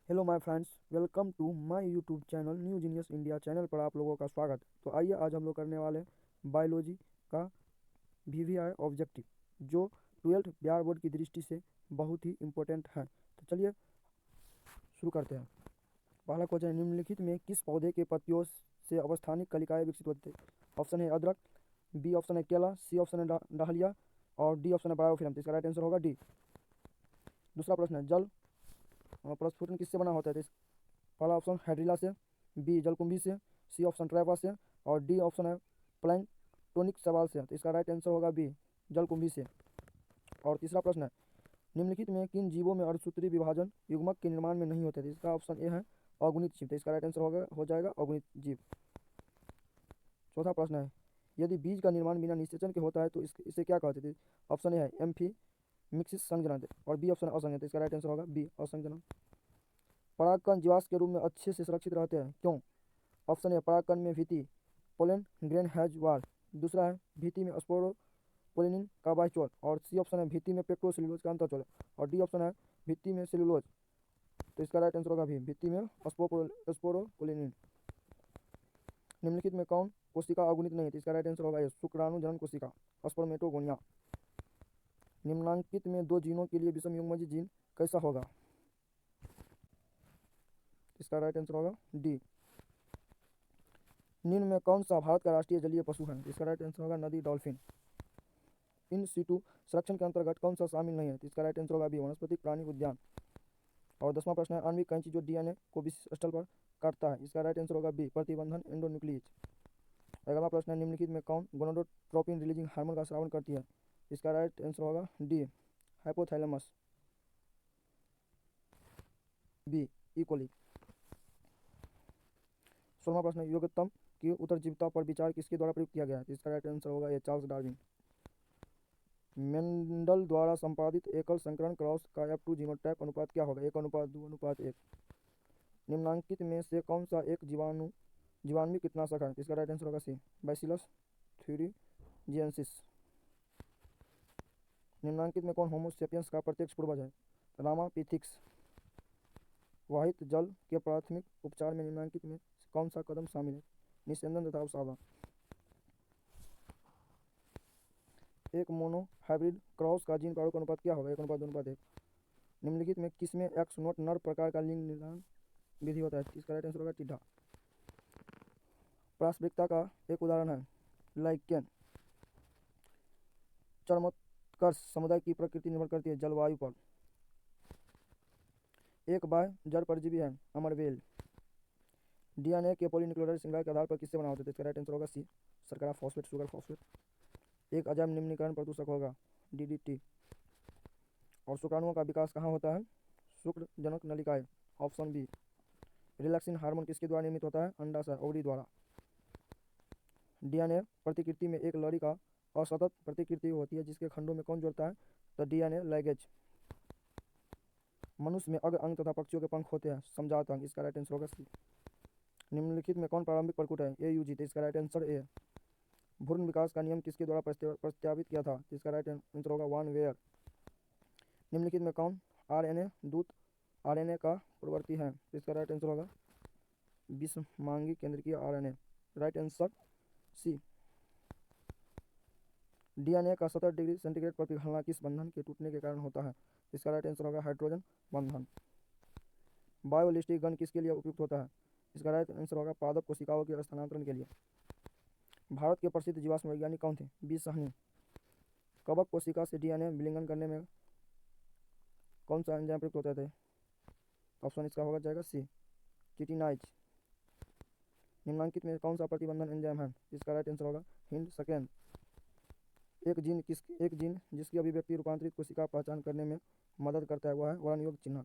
Hello my friends, welcome to my YouTube channel new genius India channel पर आप लोगों का स्वागत है। तो आइए आज हम लोग करने वाले हैं बायोलॉजी का वीवीआई ऑब्जेक्टिव, जो 12th बिहार बोर्ड की दृष्टि से बहुत ही इम्पोर्टेंट है। तो चलिए शुरू करते हैं। पहला क्वेश्चन है, निम्नलिखित में किस पौधे के पत्तियों से अवस्थानिक कलिकाएं विकसित होती है? ऑप्शन है अदरक, बी ऑप्शन है केला, सी ऑप्शन है डहलिया और डी ऑप्शन है ब्रायोफिल्म। तो इसका राइट आंसर होगा डी। दूसरा प्रश्न है, जल प्रस्फुटन किससे बना होता है? तो पहला ऑप्शन हाइड्रिला से, बी जलकुंभी से, सी ऑप्शन ट्रैपा से और डी ऑप्शन है प्लैंक्टोनिक सवाल से। तो इसका राइट आंसर होगा बी जलकुंभी से। और तीसरा प्रश्न है, निम्नलिखित में किन जीवों में अर्धसूत्री विभाजन युग्मक के निर्माण में नहीं होते? तो इसका ऑप्शन ए है अगुणित जीव। तो इसका राइट आंसर हो जाएगा अगुणित जीव। चौथा प्रश्न है, यदि बीज का निर्माण बिना निषेचन के होता है तो इसे क्या कहते थे? ऑप्शन ए है एम्फी मिक्सिस संजनन और बी ऑप्शन असंजन। तो इसका राइट आंसर होगा बी असंजनन। परागकण जीवाश्म के रूप में अच्छे से सुरक्षित रहते हैं, क्यों? ऑप्शन ए परागकण में भित्ति पोलन ग्रेन हैज वाल। दूसरा है भित्ति में स्पोरोपोलिनिन का बाइचोल और सी ऑप्शन है भित्ति में पेक्टोसेलुलोज का अंतःचोल और डी ऑप्शन है भित्ति में सेलुलोज। तो इसका राइट आंसर होगा भी भित्ति में स्पोरोपोलिनिन। निम्नलिखित में कौन कोशिका अगुणित नहीं है? तो इसका राइट आंसर होगा ये शुक्राणु जनन कोशिका स्पर्मेटोगोनिया। निम्नांकित में दो जीनों के लिए विषम युग्मज जीन कैसा होगा? इसका राइट आंसर होगा डी। निम्न में कौन सा भारत का राष्ट्रीय जलीय पशु है? इसका राइट आंसर होगा नदी डॉल्फिन। इन सीटू संरक्षण के अंतर्गत कौन सा शामिल नहीं है? तो इसका राइट आंसर होगा बी वनस्पतिक प्राणी उद्यान। और 10वां प्रश्न है, आणविक कैंची जो डीएनए को विशिष्ट स्थल पर काटता है? इसका राइट आंसर होगा बी प्रतिबंधन एंडोन्यूक्लियेज। 11वां प्रश्न है, निम्नलिखित में कौन गोनाडोट्रोपिन रिलीजिंग हार्मोन का स्रावन करती है? इसका राइट आंसर होगा डी हाइपोथैलेमस। B E coli. 16वां प्रश्न है, योग्यतम की उत्तरजीविता पर विचार किसके द्वारा प्रयुक्त किया गया है? इसका राइट आंसर होगा ये चार्ल्स डार्विन। मेंडल द्वारा संपादित एकल संकरण क्रॉस का F2 जीनोटाइप अनुपात क्या होगा? 1:2:1। निम्नांकित में से कौन सा एक जीवाणु कीटनाशक है? इसका राइट आंसर होगा सी बैसिलस थ्यूरिजिएंसिस। निम्नांकित में कौन होमो सेपियंस का प्रत्यक्ष पूर्वज है? रामापिथिक्स। वाहित जल के प्राथमिक उपचार में निम्नांकित में कौन सा कदम शामिल है? निस्यंदन तथा अवसादन। एक मोनो हाइब्रिड क्रॉस का जीन प्रारूप अनुपात क्या होगा? 1:2:1। निम्नलिखित में किसमें एक्स नोट नर प्रकार का लिंग निर्धारण विधि होता है? इसका राइट आंसर होगा टिड्डा। पारस्परिकता का एक उदाहरण है लाइकेन। चरमोत्कर्ष समुदाय की प्रकृति निर्भर करती है जलवायु पर। एक बाह्य जड़ परजीवी है अमरवेल। डीएनए के पॉलीन्यूक्लियोटाइड श्रृंखला के आधार पर किससे बना होता है? इसका राइट आंसर होगा सी शर्करा फॉस्फेट शुगर फॉस्फेट। एक अजैव निम्नीकरण प्रदूषक होगा डीडीटी। और शुक्राणुओं का विकास कहाँ होता है? शुक्रजनक नलिकाएं। Option B. रिलैक्सिन हार्मोन किसके द्वारा निर्मित होता है? अंडाशय ओवरी द्वारा। डीएनए प्रतिकृति में एक लड़ी का असतत प्रतिकृति होती है जिसके खंडों में कौन जोड़ता है? तो डीएनए लैगेज। मनुष्य में अग्र अंग तथा पक्षियों के पंख होते हैं समजात अंग। इसका राइट आंसर होगा सी। निम्नलिखित में कौन प्रारंभिक प्रकुट है? एयूजी। तो इसका राइट आंसर ए। भ्रूण विकास का नियम किसके द्वारा प्रस्तावित किया था? इसका राइट आंसर होगा वान वेयर। निम्नलिखित में कौन आरएनए दूत आरएनए का प्रवर्ती है? इसका राइट आंसर होगा विषमांगी केंद्रीय RNA. Right answer C. DNA का 70 डिग्री सेंटीग्रेड पर पिघलना किस बंधन के टूटने के कारण होता है? इसका राइट आंसर होगा हाइड्रोजन बंधन। बायोलिस्टिक गन किसके लिए उपयुक्त होता है? इसका राइट आंसर होगा पादप कोशिकाओं के स्थानांतरण के लिए। भारत के प्रसिद्ध जीवाश्म वैज्ञानिक कौन थे? बी साहनी। कवक कोशिका से डीएनए विलिंगन करने में कौन सा एंजाइम प्रयुक्त होता है? ऑप्शन इसका होगा जाएगा सी किटिनाइज। निम्नांकित में कौन सा प्रतिबंधन एंजाइम है? इसका राइट आंसर होगा हिंड सेकेंड। एक जीन जिसकी अभिव्यक्ति रूपांतरित कोशिका पहचान करने में मदद करता है वह है वर्णयोग चिन्ह।